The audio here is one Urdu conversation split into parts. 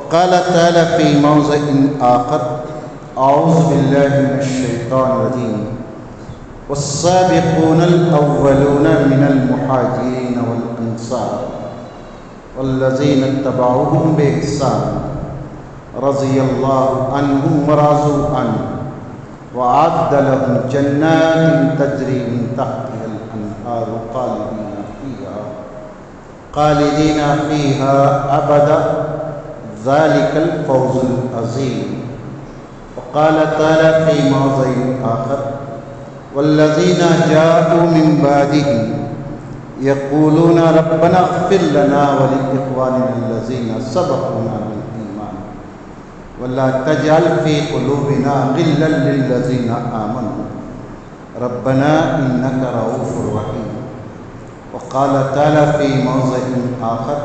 وقال تعالى في موضع آخر أعوذ بالله من الشيطان الرجيم والسابقون الأولون من المهاجرين والأنصار والذين اتبعوهم بإحسان رضي الله عنهم ورضوا عنه وأعد لهم جنات تجري من تحتها الأنهار خالدين فيها أبدا ذلك الفوز العظيم. وقال تعالى في موضع آخر والذين جاءوا من بعدهم يقولون ربنا اغفر لنا ولإخواننا الذين سبقونا بالإيمان ولا تجعل في قلوبنا غلا للذين آمنوا ربنا إنك رؤوف رحيم. وقال تعالى في موضع آخر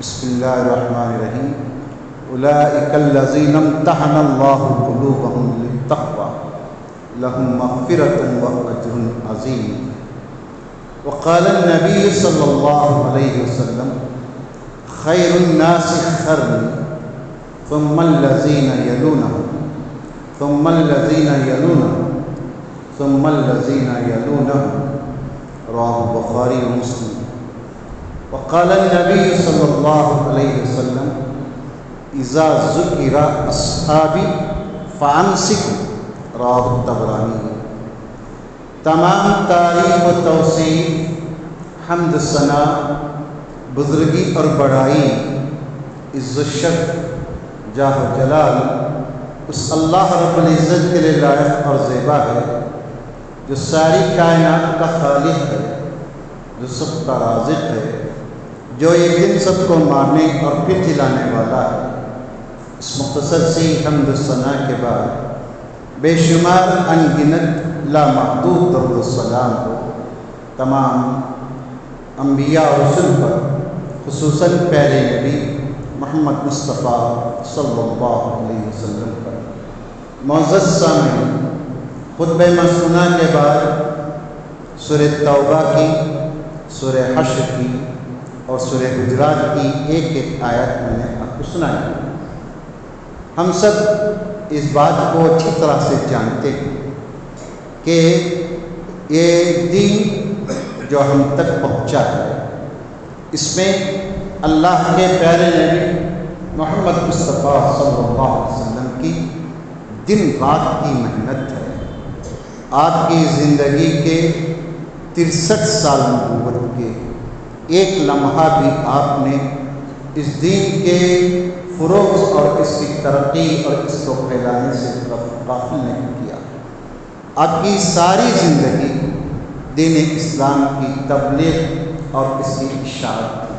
بسم الله الرحمن الرحيم أولئك الذين امتحن الله قلوبهم للتقوى لهم مغفرة وأجر عظيم. وقال النبي صلى الله عليه وسلم خير الناس قرني ثم الذين يلونهم ثم الذين يلونهم ثم الذين يلونهم رواه البخاري ومسلم. وقال النبي صلى الله عليه وسلم اذا ذکر اصحابی فامسکوا رواه الطبرانی. تمام تعریف و توصیف حمد ثنا بزرگی اور بڑائی عز و شرف جاہ و جلال اس اللہ رب العزت کے لیے لائق اور زیبا ہے جو ساری کائنات کا خالق ہے، جو سب کا رازق ہے، جو ایک دن سب کو مارنے اور پھر جلانے والا ہے. اس مختصر سی حمد و ثنا کے بعد بے شمار انگنت لامحدود درود و سلام ہو تمام انبیاء و رسل پر، خصوصاً پیارے نبی محمد مصطفیٰ صلی اللہ علیہ وسلم پر. معزز سامعین، خطبہ مسنونہ کے بعد سورہ توبہ کی، سورہ حشر کی اور سورہ حجرات کی ایک ایک آیت میں نے آپ کو سنائی. ہم سب اس بات کو اچھی طرح سے جانتے ہیں کہ یہ دین جو ہم تک پہنچا ہے اس میں اللہ کے پیارے نبی محمد مصطفیٰ صلی اللہ علیہ وسلم کی دن رات کی محنت ہے. آپ کی زندگی کے 63 سال نبوت کے ایک لمحہ بھی آپ نے اس دین کے فروغ اور اس کی ترقی اور اس کو پھیلانے سے غافل نہیں کیا. آپ کی ساری زندگی دین اسلام کی تبلیغ اور اس کی اشاعت تھی.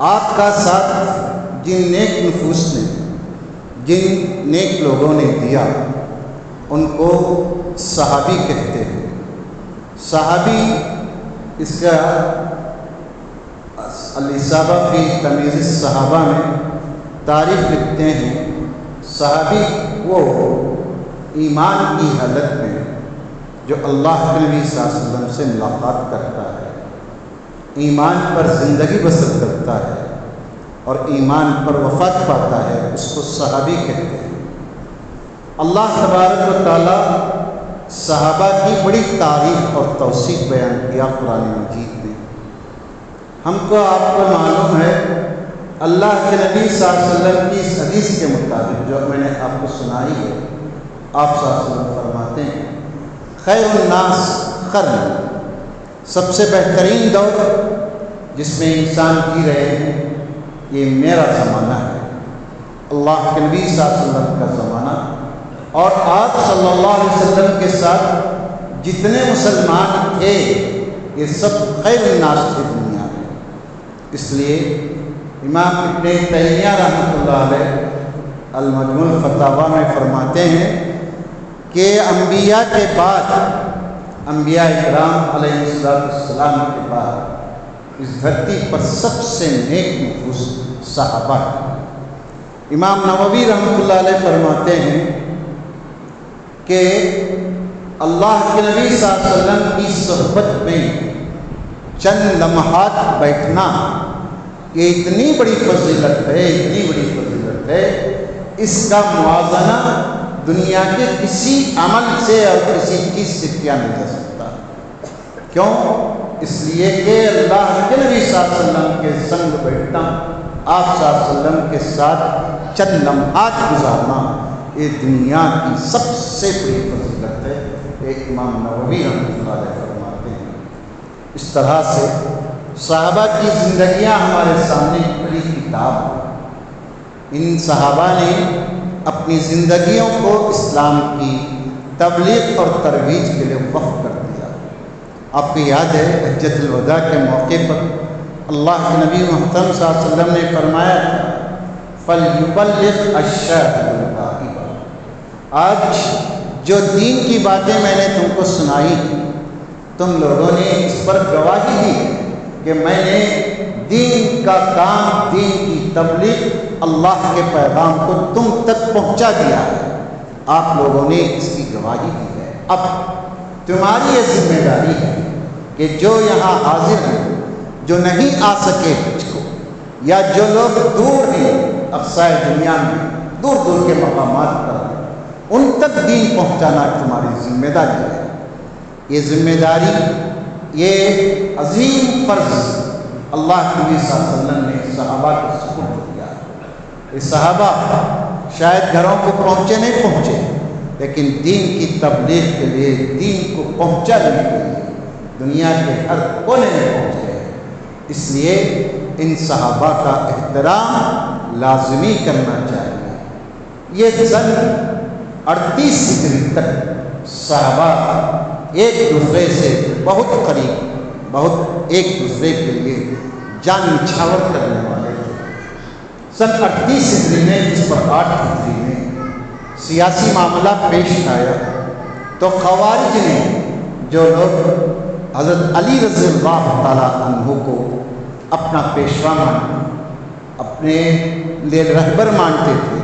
آپ کا ساتھ جن نیک نفوس نے، جن نیک لوگوں نے دیا ان کو صحابی کہتے ہیں. صحابی اس کا الاصابہ فی تمیز الصحابہ میں تعریف لکھتے ہیں. صحابی وہ ایمان کی حالت میں جو اللہ کے نبی صلی اللہ علیہ وسلم سے ملاقات کرتا ہے، ایمان پر زندگی بسر کرتا ہے اور ایمان پر وفات پاتا ہے، اس کو صحابی کہتے ہیں. اللہ تبارک و تعالیٰ صحابہ کی بڑی تعریف اور توصیف بیان کیا قرآن مجید میں. ہم کو آپ کو معلوم ہے اللہ کے نبی صلی اللہ علیہ وسلم کی اس حدیث کے مطابق جو میں نے آپ کو سنائی ہے، آپ صلی اللہ علیہ وسلم فرماتے ہیں خیر الناس قرن، سب سے بہترین دور جس میں انسان جی رہے ہیں یہ میرا زمانہ ہے، اللہ کے نبی صلی اللہ علیہ وسلم کا زمانہ. اور آپ صلی اللہ علیہ وسلم کے ساتھ جتنے مسلمان تھے یہ سب خیر الناس تھے دنیا میں. اس لیے امام ابن تیمیہ رحمۃ اللہ علیہ المجموع الفتاوی میں فرماتے ہیں کہ انبیاء کے بعد، انبیاء اکرام علیہ السلام کے بعد اس دھرتی پر سب سے نیک نفوس صحابہ ہیں. امام نووی رحمۃ اللہ علیہ فرماتے ہیں کہ اللہ کے نبی صلی اللہ علیہ وسلم کی صحبت میں چند لمحات بیٹھنا یہ اتنی بڑی فضیلت ہے، اتنی بڑی فضیلت ہے، اس کا موازنہ دنیا کے کسی عمل سے اور کسی چیز سے کیا نہیں جا سکتا۔ کیوں؟ اس لیے کہ اللہ کے نبی صلی اللہ علیہ وسلم کے سنگ بیٹھنا، آپ صلی اللہ علیہ وسلم کے ساتھ چند لمحات گزارنا، یہ دنیا کی سب سے بڑی فضیلت ہے۔ ایک امام نووی رحمۃ اللہ علیہ فرماتے ہیں، اس طرح سے صحابہ کی زندگیاں ہمارے سامنے بڑی کتاب، ان صحابہ نے اپنی زندگیوں کو اسلام کی تبلیغ اور ترویج کے لیے وقف کر دیا۔ آپ کو یاد ہے حجۃ الوداع کے موقع پر اللہ کے نبی محترم صلی اللہ علیہ وسلم نے فرمایا تھا فَلْيُبَلِّغْ الشَّاهِدُ الْغَائِبَ، آج جو دین کی باتیں میں نے تم کو سنائی، تم لوگوں نے اس پر گواہی دی کہ میں نے دین کا کام، دین کی تبلیغ، اللہ کے پیغام کو تم تک پہنچا دیا ہے، آپ لوگوں نے اس کی گواہی دی ہے۔ اب تمہاری یہ ذمہ داری ہے کہ جو یہاں حاضر ہیں، جو نہیں آ سکے حج کو، یا جو لوگ دور ہیں اقصائے دنیا میں، دور دور کے مقامات پر، ان تک دین پہنچانا تمہاری ذمہ داری ہے۔ یہ ذمہ داری، یہ عظیم فرض اللہ کے نبی صلی اللہ علیہ وسلم نے صحابہ کو سپرد کیا۔ یہ صحابہ شاید گھروں کو پہنچے نہیں پہنچے، لیکن دین کی تبلیغ کے لیے، دین کو پہنچانے کے لیے دنیا کے ہر کونے میں پہنچ گئے۔ اس لیے ان صحابہ کا احترام لازمی کرنا چاہیے۔ یہ سن 38 ہجری تک صحابہ ایک دوسرے سے بہت قریب، بہت ایک دوسرے کے لیے جان نچھاور کرنے والے تھے۔ سن 38 ہجری میں، جس پر 8 ہجری میں سیاسی معاملہ پیش آیا تو خوارج نے، جو لوگ حضرت علی رضی اللہ تعالیٰ عنہ کو اپنا پیشوا مانتے، اپنے لیے رہبر مانتے تھے،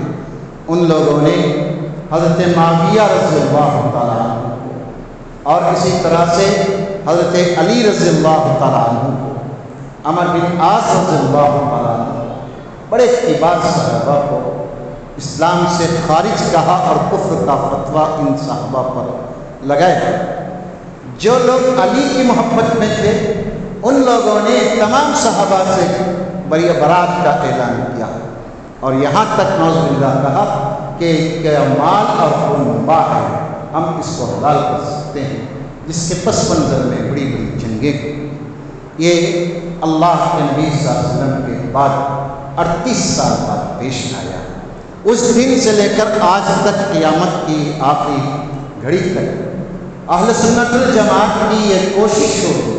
ان لوگوں نے حضرت معاویہ رضی اللہ تعالیٰ عنہ کو اور اسی طرح سے حضرت علی رضی اللہ تعالیٰ عنہ کو، عمر بن عاص رضی اللہ تعالیٰ عنہ کو، بڑے کبار صحابہ کو اسلام سے خارج کہا اور کفر کا فتویٰ ان صحابہ پر لگائے۔ جو لوگ علی کی محبت میں تھے، ان لوگوں نے تمام صحابہ سے برات کا اعلان کیا، اور یہاں تک نعوذ باللہ کہا کہ مال اور خون مباح ہے، ہم اس کو حلال کر سکتے ہیں، جس کے پس منظر میں بڑی بڑی جنگیں۔ یہ اللہ کے نبی صلی اللہ علیہ وسلم کے بعد 38 سال بعد پیش آیا۔ اس دن سے لے کر آج تک قیامت کی آخری گھڑی تک اہل سنت الجماعت کی یہ کوشش ہوگی،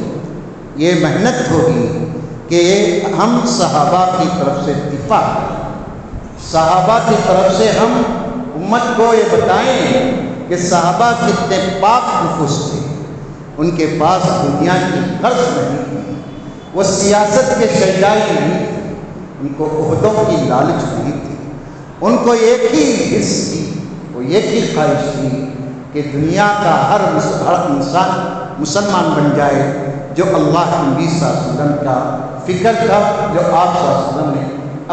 یہ محنت ہوگی کہ ہم صحابہ کی طرف سے دفاع کریں، صحابہ کی طرف سے ہم امت کو یہ بتائیں کہ صحابہ کتنے پاک نفوس تھے، ان کے پاس دنیا کی غرض نہیں تھی، وہ سیاست کے شیدائی نہیں تھے، ان کو عہدوں کی لالچ نہیں تھی، ان کو ایک ہی حص تھی، وہ ایک ہی خواہش تھی کہ دنیا کا ہر انسان مسلمان بن جائے، جو اللہ کے نبی صلی اللہ علیہ وسلم کا فکر تھا، جو آپ صلی اللہ علیہ وسلم نے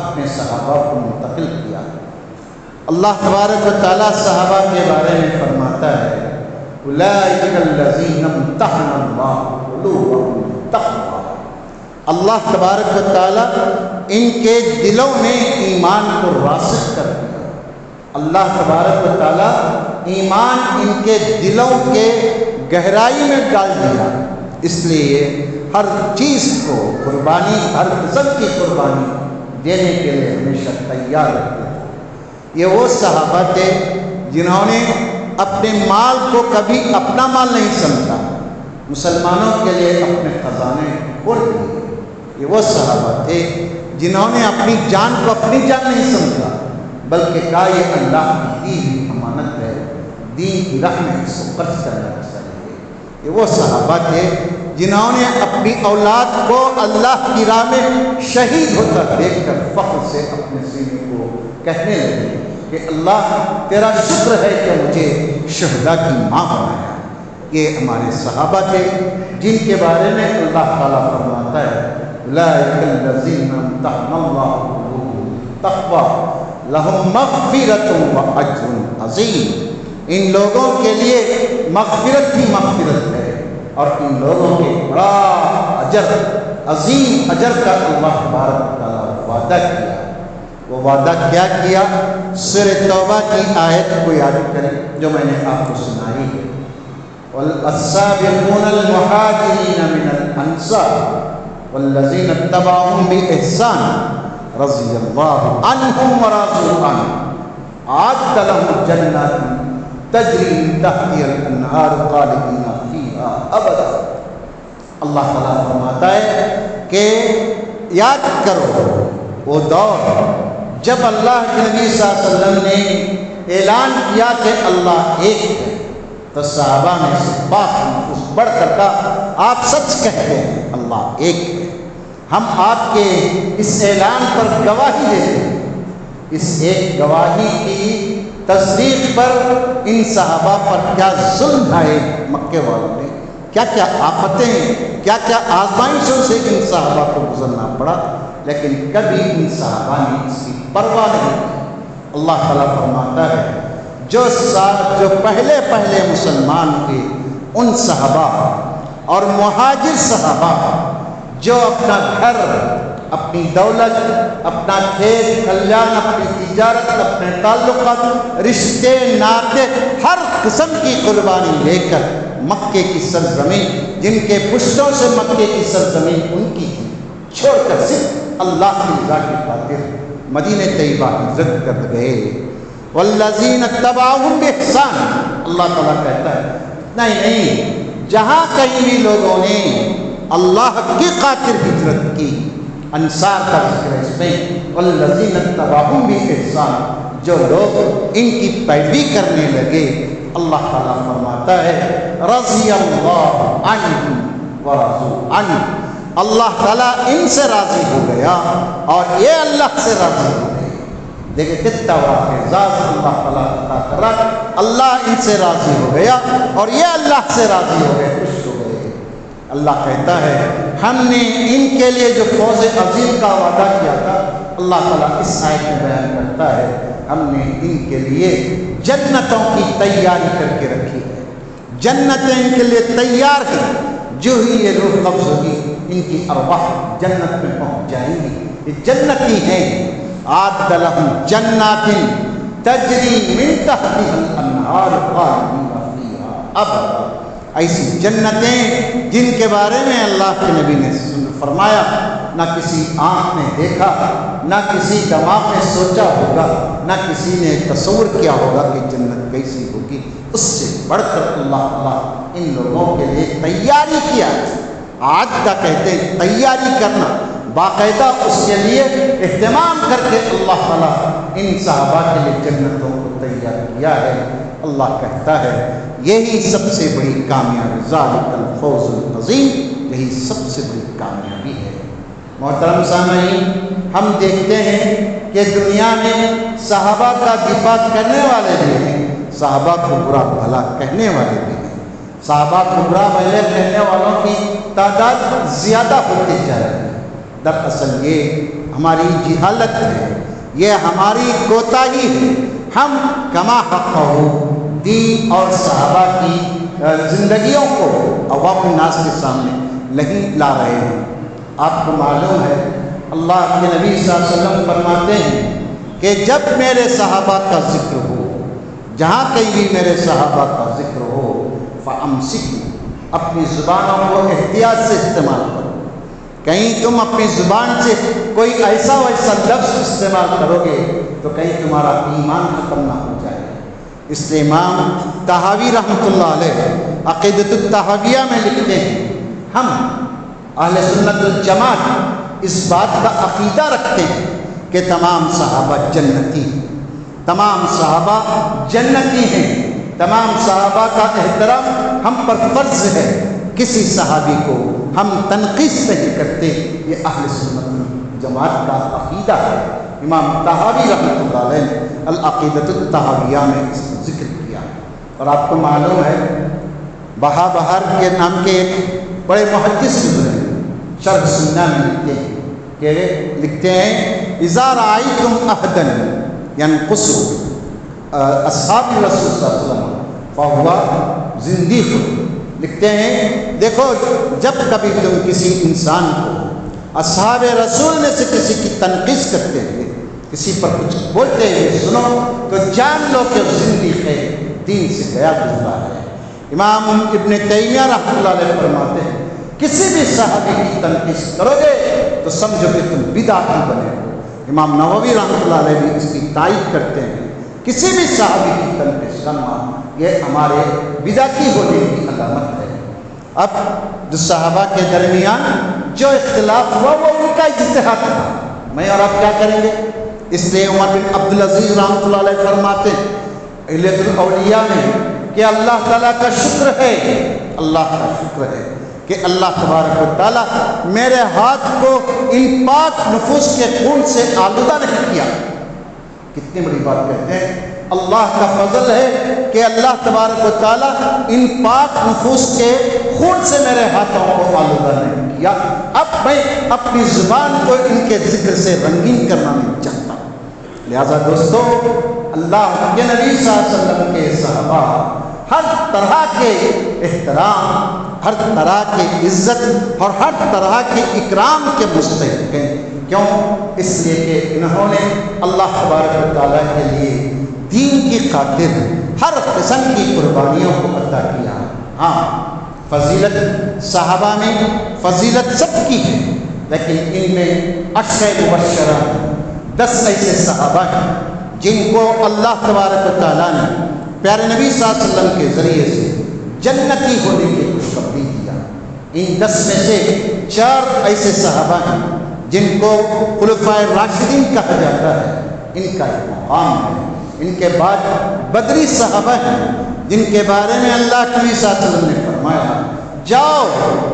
اپنے صحابہ کو منتقل کیا۔ اللہ تبارک و تعالیٰ صحابہ کے بارے میں فرماتا ہے اولئک الذین امتحن اللہ قلوبہم بالتقوی، اللہ تبارک و تعالیٰ ان کے دلوں میں ایمان کو راسخ کر دیا، اللہ تبارک و تعالیٰ ایمان ان کے دلوں کے گہرائی میں ڈال دیا، اس لیے ہر چیز کو قربانی، ہر قسم کی قربانی دینے کے لیے ہمیشہ تیار رہتے تھے۔ یہ وہ صحابہ تھے جنہوں نے اپنے مال کو کبھی اپنا مال نہیں سمجھا، مسلمانوں کے لیے اپنے خزانے کھول دیے۔ یہ وہ صحابہ تھے جنہوں نے اپنی جان کو اپنی جان نہیں سمجھا، بلکہ کہا یہ اللہ کی دی ہوئی امانت ہے، دین کی راہ میں اس کو خرچ کرنا چاہیے۔ یہ وہ صحابہ تھے جنہوں نے اپنی اولاد کو اللہ کی راہ میں شہید ہوتا دیکھ کر فخر سے اپنے سینے کو کہنے لگے کہ اللہ تیرا شکر ہے کہ مجھے شہداء کی ماں بنایا۔ یہ ہمارے صحابہ تھے جن کے بارے میں اللہ تعالیٰ فرماتا ہے اولئک الذین امتحن اللہ قلوبہم تقوی لہم مغفرۃ واجر عظیم۔ ان لوگوں کے لیے مغفرت ہی مغفرت ہے اور ان لوگوں کے بڑا اجر، عظیم اجر کا اللہ تبارک تعالیٰ وعدہ کیا۔ وہ وعدہ کیا کیا؟ سورہ توبہ کی آیت کو یاد کریں جو میں نے آپ کو سنائی ہے، والسابقون المہاجرین من الانصار والذین اتبعوہم بإحسان رضی اللہ عنہم ورضوا عنہ اعد لهم جنات تجری من تحتها الانہار خالدین فیہا ابدا۔ اللہ تعالیٰ فرماتا ہے کہ یاد کرو وہ دور جب اللہ کے نبی صلی اللہ علیہ وسلم نے اعلان کیا کہ اللہ ایک ہے، تو صحابہ نے اس بات اس بڑھ کر کہا آپ سچ کہتے ہیں اللہ ایک ہے، ہم آپ کے اس اعلان پر گواہی دیتے ہیں۔ اس ایک گواہی کی تصدیق پر ان صحابہ پر کیا ظلم ڈھائے مکے والوں نے، کیا کیا آفتیں، کیا کیا آزمائشوں سے ان صحابہ کو گزرنا پڑا، لیکن کبھی ان صحابہ نے اس کی پرواہ نہیں کی۔ اللہ تعالیٰ فرماتا ہے جو پہلے مسلمان تھے ان صحابہ اور مہاجر صحابہ جو اپنا گھر، اپنی دولت، اپنا کھیت کھلیان، اپنی تجارت، اپنے تعلقات، رشتے ناطے، ہر قسم کی قربانی لے کر مکے کی سرزمین، جن کے پشتوں سے مکے کی سرزمین ان کی تھی، چھوڑ کر صرف اللہ کی رضا کی خاطر مدینہ طیبہ ہجرت کر گئے۔ والذین اتبعوہم بإحسان، اللہ تعالیٰ کہتا ہے نہیں، جہاں کہیں بھی لوگوں نے اللہ کی خاطر ہجرت کی، انصار کا ذکر اس میں، والذین اتبعوہم بإحسان، جو لوگ ان کی پیروی کرنے لگے، اللہ تعالیٰ فرماتا ہے رضی اللہ عنہم ورضوا عنہ، اللہ تعالیٰ ان سے راضی ہو گیا اور یہ اللہ سے راضی ہو گئے۔ دیکھیں کتنا بڑا اعزاز اللہ تعالیٰ عطا کر رہا، اللہ ان سے راضی ہو گیا اور یہ اللہ سے راضی ہو گئے، خوش ہو گئے۔ اللہ کہتا ہے ہم نے ان کے لیے جو فوز عظیم کا وعدہ کیا تھا، اللہ تعالیٰ اس آیت میں بیان کرتا ہے ہم نے ان کے لیے جنتوں کی تیاری کر کے رکھی ہے، جنتیں ان کے لیے تیار ہیں، جو ہی یہ روح قبض ہوگی ان کی ارواح جنت میں پہنچ جائیں گی، یہ جنتی ہیں۔ اعد لہم جنات تجری من تحتها الانہار خالدین فیہا ابدا، ایسی جنتیں جن کے بارے میں اللہ کے نبی نے فرمایا نہ کسی آنکھ نے دیکھا، نہ کسی دماغ نے سوچا ہوگا، نہ کسی نے تصور کیا ہوگا کہ جنت کیسی ہوگی، اس سے بڑھ کر اللہ تعالیٰ ان لوگوں کے لیے تیاری کیا۔ آج کا کہتے ہیں تیاری کرنا، باقاعدہ اس کے لیے اہتمام کر کے اللہ تعالیٰ ان صحابہ کے لیے جنتوں کو تیار کیا ہے۔ اللہ کہتا ہے یہی سب سے بڑی کامیابی، ذالک الفوز العظیم، یہی سب سے بڑی کامیابی ہے۔ محترم سامعین، ہم دیکھتے ہیں کہ دنیا میں صحابہ کا دفاع کرنے والے بھی ہیں، صحابہ کو برا بھلا کہنے والے بھی ہیں، صحابہ کو برا بھلا کہنے والوں کی تعداد زیادہ ہوتی جا رہی ہے۔ دراصل یہ ہماری جہالت ہے، یہ ہماری کوتاہی ہے، ہم کما حق ہو دین اور صحابہ کی زندگیوں کو عوام الناس کے سامنے نہیں لا رہے ہیں۔ آپ کو معلوم ہے اللہ کے نبی صلی اللہ علیہ وسلم فرماتے ہیں کہ جب میرے صحابہ کا ذکر ہو، جہاں کہیں بھی میرے صحابہ کا ذکر ہو، فَأَمْسِكُوا، اپنی زبانوں کو احتیاط سے استعمال کرو۔ کہیں تم اپنی زبان سے کوئی ایسا ویسا لفظ استعمال کرو گے تو کہیں تمہارا ایمان ختم نہ ہو جائے۔ اس لیے امام طحاوی رحمۃ اللہ علیہ عقیدۃ الطحاویہ میں لکھتے ہیں ہم اہل سنت الجماعت اس بات کا عقیدہ رکھتے ہیں کہ تمام صحابہ جنتی ہیں، تمام صحابہ جنتی ہیں، تمام صحابہ کا احترام ہم پر فرض ہے، کسی صحابی کو ہم تنقید نہیں کرتے، یہ اہل سنت جماعت کا عقیدہ ہے۔ امام طحاوی رحمۃ اللہ علیہ نے العقیدۃ الطحاویہ میں اس کو ذکر کیا۔ اور آپ کو معلوم ہے بہا بہار کے نام کے ایک بڑے محدث گزرے شرح سنہ میں لکھتے ہیں اذا رأیتم احدا ينقص اصحاب رسول صلی اللہ علیہ وسلم فهو زندیق، لکھتے ہیں دیکھو جب کبھی تم کسی انسان کو اصحاب رسول میں سے کسی کی تنقیص کرتے ہوئے، کسی پر کچھ بولتے ہوئے سنو تو جان لو کہ زندیق ہے، دین سے گیا گزرا ہے۔ امام ابن تیمیہ رحمۃ اللہ علیہ فرماتے ہیں کسی بھی صحابی کی تنقیص کرو گے تو سمجھو کہ تم بدعتی بنے ہو۔ امام نووی رحمۃ اللہ علیہ بھی اس کی تائید کرتے ہیں کسی بھی صحابی کی تنقیص کرنا یہ ہمارے بدعتی ہونے کی علامت ہے۔ اب جو صحابہ کے درمیان جو اختلاف ہوا وہ ان کا اجتہاد تھا، میں اور آپ کیا کریں گے؟ اس لیے عمر بن عبدالعزیز رحمۃ اللہ علیہ فرماتے ہیں الیت الاولیاء میں کہ اللہ تعالیٰ کا شکر ہے، اللہ کا شکر ہے کہ اللہ تبارک و تعالیٰ میرے ہاتھ کو ان پاک نفوس کے خون سے آلودہ نہیں کیا۔ کتنی بڑی بات کہتے ہیں، اللہ کا فضل ہے کہ اللہ تبارک و تعالیٰ ان پاک نفوس کے خون سے میرے ہاتھوں کو آلودہ نہیں کیا۔ اب میں اپنی زبان کو ان کے ذکر سے رنگین کرنا نہیں چاہتا۔ لہذا دوستو، اللہ کے نبی صلی اللہ علیہ وسلم کے صحابہ ہر طرح کے احترام، ہر طرح کی عزت اور ہر طرح کے اکرام کے مستحق ہیں۔ کیوں؟ اس لیے کہ انہوں نے اللہ تبارک و تعالیٰ کے لیے دین کی خاطر ہر قسم کی قربانیوں کو عطا کیا۔ ہاں، فضیلت صحابہ میں فضیلت سب کی ہے، لیکن ان میں 10 مبشرہ 10 ایسے صحابہ ہیں جن کو اللہ تبارک و تعالیٰ نے پیارے نبی صلی اللہ علیہ وسلم کے ذریعے سے جنتی ہونے کی خوشخبری دیا۔ ان 10 میں سے 4 ایسے صحابہ ہیں جن کو خلفائے راشدین کہا جاتا ہے، ان کا ایک مقام ہے۔ ان کے بعد بدری صحابہ ہیں جن کے بارے میں اللہ کے نبی صلی اللہ علیہ وسلم نے فرمایا جاؤ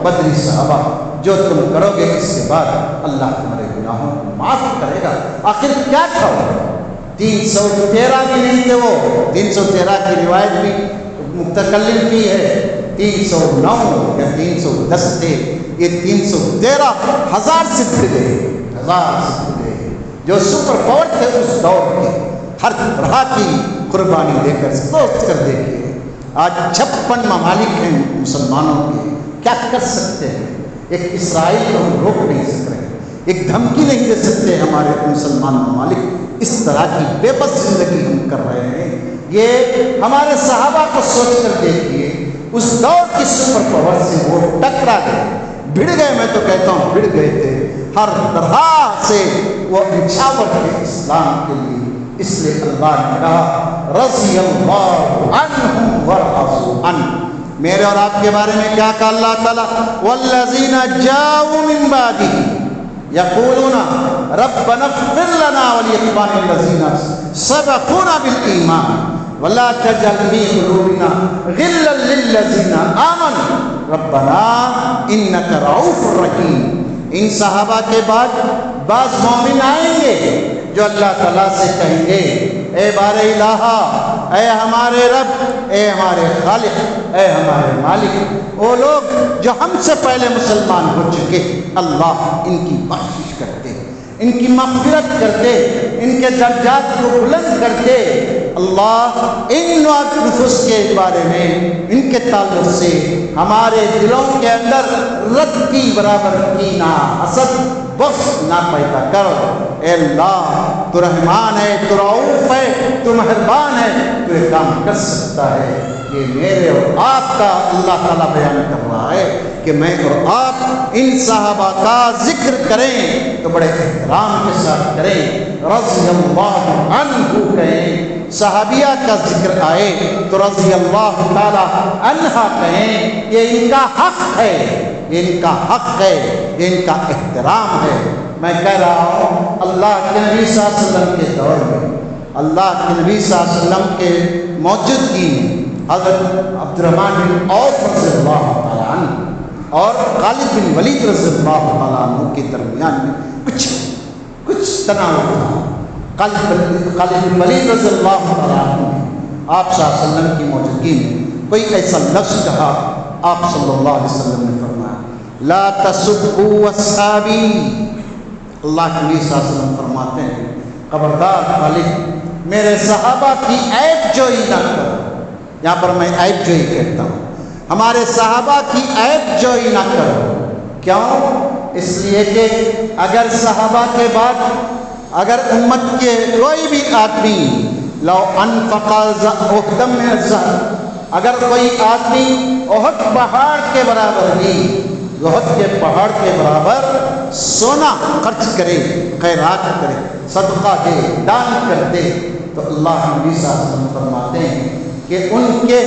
بدری صحابہ، جو تم کرو گے اس کے بعد اللہ تمہارے گناہوں کو معاف کرے گا۔ آخر کیا تھا؟ 313 بھی نہیں تھے وہ، 313 کی روایت بھی متکلم کی ہے، 309 یا 310 تھے، یہ 313 ہزار سے بڑھ گئے، جو سپر پاور تھے اس دور کے، ہر طرح کی قربانی دے کر سوچ کر دیکھیے آج 56 ممالک ہیں مسلمانوں کے، کیا کر سکتے ہیں؟ ایک اسرائیل کو ہم روک نہیں سک رہے، ایک دھمکی نہیں دے سکتے ہمارے مسلمان ممالک، اس طرح کی بے بس زندگی ہم کر رہے ہیں۔ یہ ہمارے صحابہ کو سوچ کر دیکھیے، اس دور کی سپر پاور سے وہ ٹکرا گئے، بھڑ گئے، میں تو کہتا ہوں بھڑ گئے تھے، ہر طرح سے وہ نچھاور تھے اسلام کے لیے۔ اس لیے اللہ نے کہا رضی اللہ عنہم ورضوا عنہ، میرے اور آپ کے بارے میں کیا کہا اللہ تعالیٰ؟ والذین جاؤوا من بعدہم یقولون ربنا اغفر لنا ولاخواننا الذین سبقونا بالایمان ولا تجعل فی قلوبنا غلا للذین آمنوا ربنا انک رؤوف رحیم۔ ان صحابہ کے بعد بعض مومن آئیں گے جو اللہ تعالیٰ سے کہیں گے اے بار الہ، اے ہمارے رب، اے ہمارے خالق، اے ہمارے مالک۔ وہ لوگ جو ہم سے پہلے مسلمان ہو چکے، اللہ ان کی بخشش کرتے، ان کی مغفرت کرتے، ان کے درجات کو بلند کرتے۔ اللہ ان نفوس کے بارے میں، ان کے تعلق سے ہمارے دلوں کے اندر رد کی برابر کینہ، حسد، بغض نہ پیدا کرو۔ اے اللہ تو رحمان ہے، تو رؤوف ہے، تو مہربان ہے، تو یہ کام کر سکتا ہے۔ یہ میرے اور آپ کا اللہ تعالیٰ بیان کر رہا ہے کہ میں اور آپ ان صحابہ کا ذکر کریں تو بڑے احترام کے ساتھ کریں، رضی اللہ عنہ کہیں۔ صحابیہ کا ذکر آئے تو رضی اللہ تعالیٰ عنہا کہیں، یہ ان کا حق ہے، یہ ان کا حق ہے، یہ ان کا احترام ہے۔ میں کہہ رہا ہوں اللہ کے نبی صلی اللہ علیہ وسلم کے دور میں، اللہ کے نبی صلی اللہ علیہ وسلم کے موجودگی میں حضرت عبد الرحمن بن عوف رضی اللہ تعالیٰ عنہ اور خالد بن ولید رضی اللہ تعالیٰ عنہ کے درمیان میں کچھ تناؤ تھا۔ خالد بن ولید رضی اللہ تعالیٰ عنہ نے آپ صلی اللہ علیہ وسلم کی موجودگی میں کوئی ایسا لفظ کہا، آپ صلی اللہ علیہ وسلم نے فرمایا لا تسبوا اصحابی، اللہ کے نبی صلی اللہ علیہ وسلم فرماتے ہیں خبردار خالد میرے صحابہ کی عیب جوئی نہ کرو. یہاں پر میں عیب جوئی کہتا ہوں، ہمارے صحابہ کی عیب جوئی نہ کرو. کیوں؟ اس لیے کہ اگر صحابہ کے بعد اگر امت کے کوئی بھی آدمی لو انفق احد من الذهب، اگر کوئی آدمی احد پہاڑ کے برابر بھی، احد کے پہاڑ کے برابر سونا خرچ کرے، خیرات کرے، صدقہ دے، دان کر دے، تو اللہ نبی صلی اللہ علیہ وسلم فرماتے ہیں کہ ان کے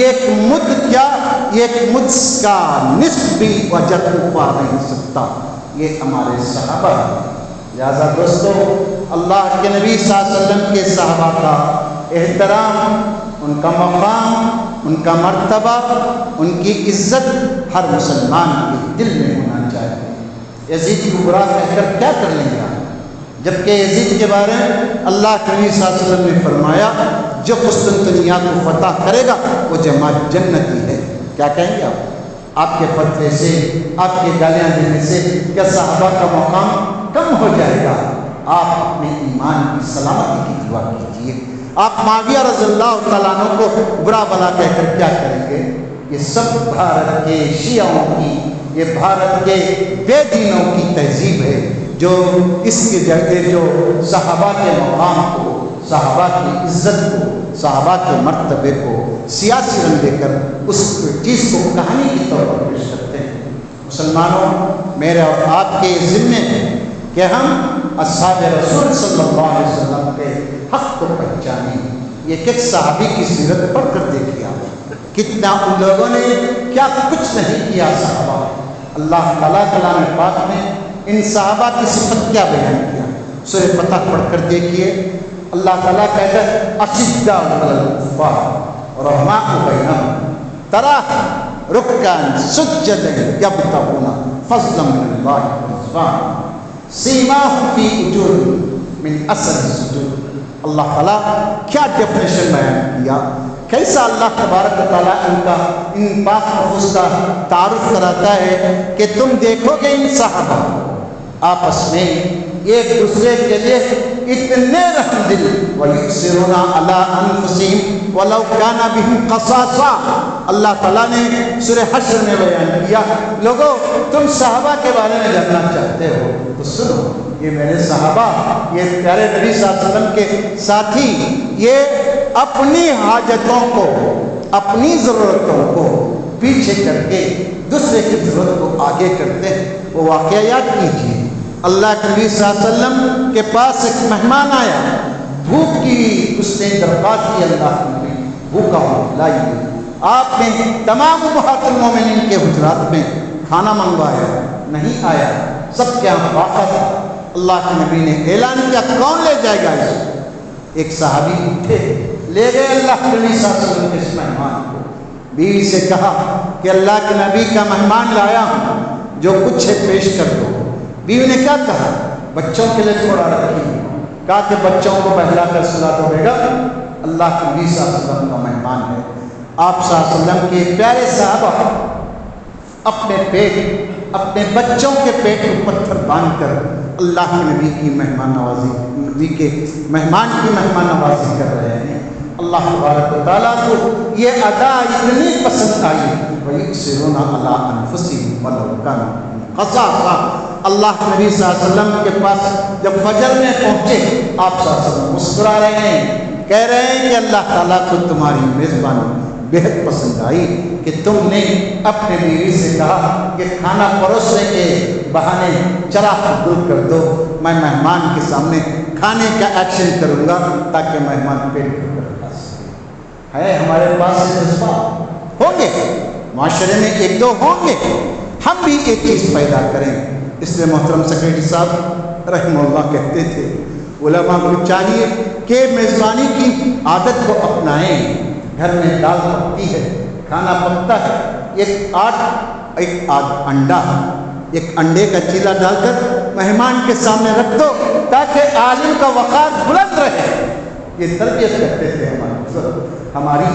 ایک مد کیا، ایک مد کا نصف بھی اجر پا نہیں سکتا. یہ ہمارے صحابہ. لہذا دوستو اللہ کے نبی صلی اللہ علیہ وسلم کے صحابہ کا احترام، ان کا مقام، ان کا مرتبہ، ان کی عزت ہر مسلمان کے دل میں ہونا چاہیے. یزید کو برا کہہ کر کیا کر لیں گے؟ جبکہ یزید کے بارے میں اللہ کے نبی صلی اللہ علیہ وسلم نے فرمایا جو قسطنطنیہ کو فتح کرے گا وہ جماعت جنتی ہے. کیا کہیں گے آپ کے فتوے سے، آپ کے گالیاں دینے سے کیا صحابہ کا مقام کم ہو جائے گا؟ آپ اپنے ایمان کی سلامتی کی دعا کیجیے. آپ معاویہ رضی اللہ تعالیٰ عنہ کو برا بلا کہہ کر کیا کریں گے؟ یہ سب بھارت کے شیعوں کی، یہ بھارت کے بے دینوں کی تہذیب ہے جو اس کی جگہ جو صحابہ کے مقام کو، صحابہ کی عزت کو، صحابہ کے مرتبے کو سیاسی رنگ دے کر اس چیز کو کہانی کی طور پر پیش کرتے ہیں. مسلمانوں، میرے اور آپ کے ذمے ہے کہ ہم اصحاب رسول صلی اللہ علیہ وسلم کے حق کو پہچانیں. یہ ایک صحابی کی سیرت پڑھ کر دیکھیے آپ، کتنا ان لوگوں نے کیا کچھ نہیں کیا صحابہ. اللہ تعالیٰ کلام پاک میں ان صحابہ کی صفت کیا بیان کیا؟ سورہ فتح پڑھ کر دیکھیے. اللہ تعالیٰ کہتا ہے اشداء علی الکفار رحماء بینہم تراہم رکعا سجدا یبتغون فضلا من اللہ ورضوانہ سیماہم فی وجوہہم من اثر السجود. اللہ تعالیٰ کیا ڈیفینیشن بیان کیا، کیسا اللہ تبارک و تعالیٰ ان کا ان پاک نفوس کا تعارف کراتا ہے کہ تم دیکھو گے ان صحابہ آپس میں ایک دوسرے کے لیے اتنے رحم دل، وَيُؤْثِرُونَ عَلَىٰ أَنفُسِهِمْ وَلَوْ كَانَ بِهِمْ خَصَاصَةٌ. اللہ تعالیٰ نے سورہ حشر میں بیان کیا، لوگوں تم صحابہ کے بارے میں جاننا چاہتے ہو تو سنو، یہ میرے صحابہ، یہ پیارے نبی صلی اللہ علیہ وسلم کے ساتھی، یہ اپنی حاجتوں کو، اپنی ضرورتوں کو پیچھے کر کے دوسرے کی ضرورت کو آگے کرتے ہیں. وہ واقعہ یاد کیجیے. اللہ کے نبی صلی اللہ علیہ وسلم کے پاس ایک مہمان آیا، بھوک کی، اس نے درخواست کی اللہ کے نبی بھوکا ہوں لائیے. آپ نے تمام امہات المومنین کے حجرات میں کھانا منگوایا، نہیں آیا، سب کے یہاں واقع تھا. اللہ کے نبی نے اعلان کیا کون لے جائے گا اس کو؟ ایک صحابی اٹھے، لے گئے اللہ کے نبی صلی اللہ علیہ وسلم کے اس مہمان کو. بیوی سے کہا کہ اللہ کے نبی کا مہمان لایا ہوں، جو کچھ ہے پیش کر دو. بیوی نے کیا کہا؟ بچوں کے لیے تھوڑا رکھی. کہا کہ بچوں کو بہلا کر سلا دو بیگا، اللہ کے نبی صلی اللہ علیہ وسلم کا مہمان ہے. آپ صلی اللہ علیہ وسلم کے پیارے صحابہ اپنے پیٹ، اپنے بچوں کے پیٹ کو پتھر باندھ کر اللہ کے نبی کی مہمان نوازی، نبی کے مہمان کی مہمان نوازی کر رہے ہیں. اللہ تبارک و تعالیٰ کو یہ ادا اتنی پسند آئی، وَيُؤْثِرُونَ عَلَىٰ أَنفُسِهِمْ وَلَوْ كَانَ خَصَاصَةً. اللہ کے نبی صلی اللہ علیہ وسلم کے پاس جب فجر میں پہنچے، آپ صلی اللہ علیہ وسلم مسکرا رہے ہیں، کہہ رہے ہیں کہ اللہ تعالیٰ کو تمہاری میزبانی بہت پسند آئی کہ تم نے اپنے بیوی سے کہا کہ کھانا پروسنے کے بہانے چراغ دور کر دو، میں مہمان کے سامنے کھانے کا ایکشن کروں گا تاکہ مہمان پیٹ بھر کر کھا سکے. ہے ہمارے پاس جذبات ہوں گے، معاشرے میں ایک دو ہوں گے، ہم بھی ایک چیز پیدا کریں. اس لیے محترم سیکرٹری صاحب رحمہ اللہ کہتے تھے علماء کو چاہیے کہ میزبانی کی عادت کو اپنائیں. گھر میں دال پکتی ہے، کھانا پکتا ہے، ایک انڈا، ایک انڈے کا چیلا ڈال کر مہمان کے سامنے رکھ دو تاکہ عالم کا وقار بلند رہے. یہ تربیت کرتے تھے ہماری.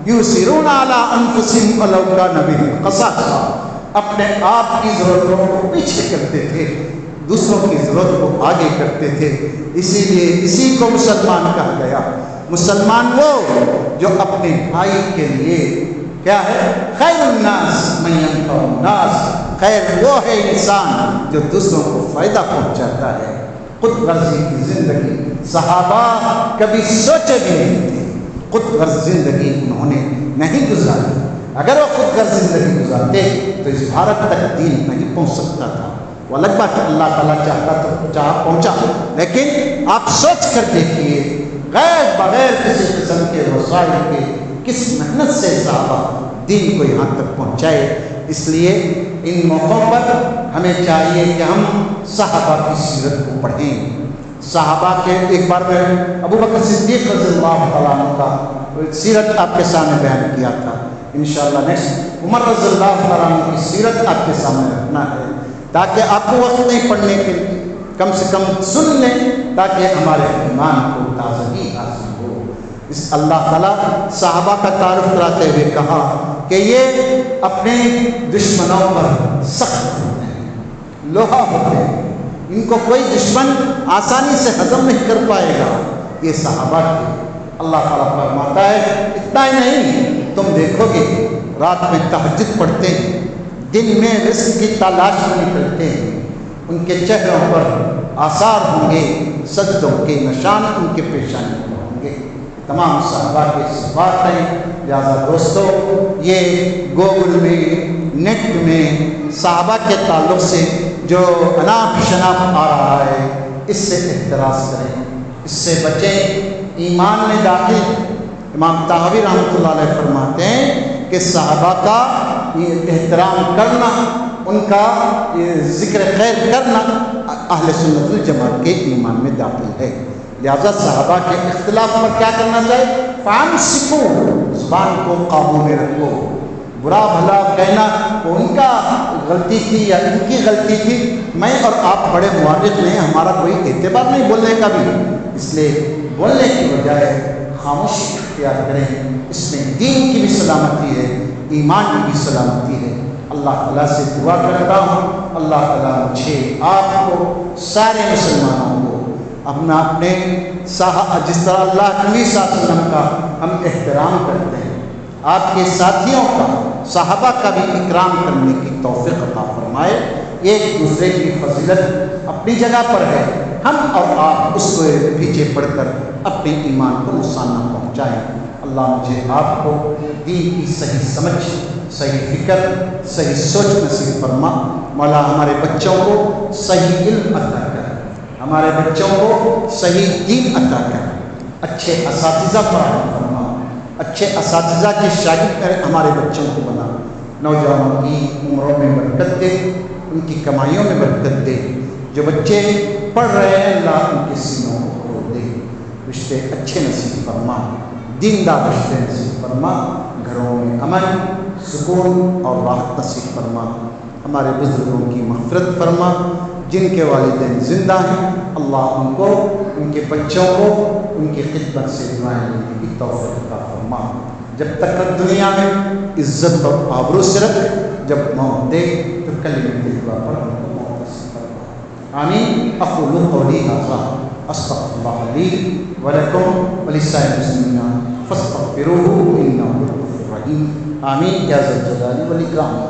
یؤثرون علی انفسہم ولو کان بہم خصاصہ. اپنے آپ کی ضرورتوں کو پیچھے کرتے تھے، دوسروں کی ضرورت کو آگے کرتے تھے۔ اسی لیے اسی کو مسلمان کہا گیا۔ مسلمان وہ جو اپنے بھائی کے لیے کیا ہے؟ خیر الناس من ينفع الناس، خیر وہ ہے انسان جو دوسروں کو فائدہ پہنچاتا ہے۔ خود غرضی کی زندگی صحابہ کبھی سوچے بھی نہیں تھے، خود غرض زندگی انہوں نے نہیں گزاری۔ اگر وہ خود غرض زندگی گزارتے تو اس بھارت تک دین نہیں پہنچ سکتا تھا۔ وہ الگ بات ہے، اللہ تعالیٰ چاہتا تو چاہ پہنچا، لیکن آپ سوچ کر دیکھیے بغیر کسی قسم کے وسائل کے کس محنت سے صحابہ دین کو یہاں تک پہنچائے۔ اس لیے ان موقعوں پر ہمیں چاہیے کہ ہم صحابہ کی سیرت کو پڑھیں۔ صحابہ کے ایک بار میں ابو بکر صدیق رضی اللہ تعالیٰ عنہ کا سیرت آپ کے سامنے بیان کیا تھا۔ انشاءاللہ نیکسٹ عمر رضی اللہ تعالیٰ عنہ کی سیرت آپ کے سامنے رکھنا ہے، تاکہ آپ کو وقت نہیں پڑھنے کے لیے کم سے کم سن لیں، تاکہ ہمارے ایمان کو تازگی حاصل ہو۔ اس اللہ تعالیٰ صحابہ کا تعارف کراتے ہوئے کہا کہ یہ اپنے دشمنوں پر سخت ہوتے ہیں، لوہا ہوتے ہیں، ان کو کوئی دشمن آسانی سے ہضم نہیں کر پائے گا۔ یہ صحابہ کے اللہ تعالیٰ فرماتا ہے اتنا ہی نہیں، تم دیکھو گے رات میں تہجد پڑھتے ہیں، دن میں رزق کی تلاش میں نکلتے ہیں، ان کے چہروں پر آثار ہوں گے، سجدوں کے نشان ان کے پیشانی پر ہوں گے۔ تمام صحابہ کے صفات ہیں۔ لہٰذا دوستو، یہ گوگل میں نیٹ میں صحابہ کے تعلق سے جو اناپ شناپ آ رہا ہے، اس سے احتراز کریں، اس سے بچیں، ایمان میں داخل۔ امام طحاوی رحمۃ اللہ علیہ فرماتے ہیں کہ صحابہ کا احترام کرنا، ان کا ذکر خیر کرنا اہل سنت الجماعت کے ایمان میں داخل ہے۔ لہذا صحابہ کے اختلاف پر کیا کرنا چاہیے؟ فَأَمْسِكُوا، زبان کو قابو میں رکھو۔ برا بھلا کہنا وہ ان کا غلطی تھی یا ان کی غلطی تھی، میں اور آپ بڑے مورخ ہیں، ہمارا کوئی اعتبار نہیں بولنے کا بھی، اس لیے بولنے کی بجائے خاموشی اختیار کریں۔ اس میں دین کی بھی سلامتی ہے، ایمان کی بھی سلامتی ہے۔ اللہ تعالیٰ سے دعا کرتا ہوں اللہ تعالیٰ مجھے، آپ کو، سارے مسلمانوں کو اپنے جس طرح اللہ نبی صلی اللہ علیہ وسلم کا ہم احترام کرتے ہیں، آپ کے ساتھیوں کا، صحابہ کا بھی اکرام کرنے کی توفیق عطا فرمائے۔ ایک دوسرے کی فضیلت اپنی جگہ پر ہے، ہم اور آپ اس کو پیچھے پڑھ کر اپنے ایمان کو نقصان نہ پہنچائیں۔ اللہ مجھے آپ کو دین کی صحیح سمجھ، صحیح فکر، صحیح سوچ نصیب فرما۔ مولا ہمارے بچوں کو صحیح علم عطا کر، ہمارے بچوں کو صحیح دین عطا کر، اچھے اساتذہ فراہم فرما، اچھے اساتذہ کے شاگرد کر ہمارے بچوں کو بنا۔ نوجوانوں کی عمروں میں برکت دے، ان کی کمائیوں میں برکت دے۔ جو بچے پڑھ رہے ہیں اللہ ان کے سینوں کو کھول دے، رشتے اچھے نصیب فرما، دیندار رشتے نصیب فرما، گھروں میں امن، سکون اور راحت نصیب فرما۔ ہمارے بزرگوں کی مغفرت فرما، جن کے والدین زندہ ہیں اللہ ان کو، ان کے بچوں کو ان کی خدمت سے دعائیں لینے کی توفیق عطا فرما۔ جب تک دنیا میں عزت اور آبرو سے رکھ، جب موت دے تو کلمہ طیبہ پر ہم کو موت نصیب فرما۔ آمین۔ اقول قولی ھذا استغفر اللہ لی ولکم ولسائر المسلمین فاستغفروہ انہ هو الغفور الرحیم۔ آمین یا ذا الجلال والاکرام۔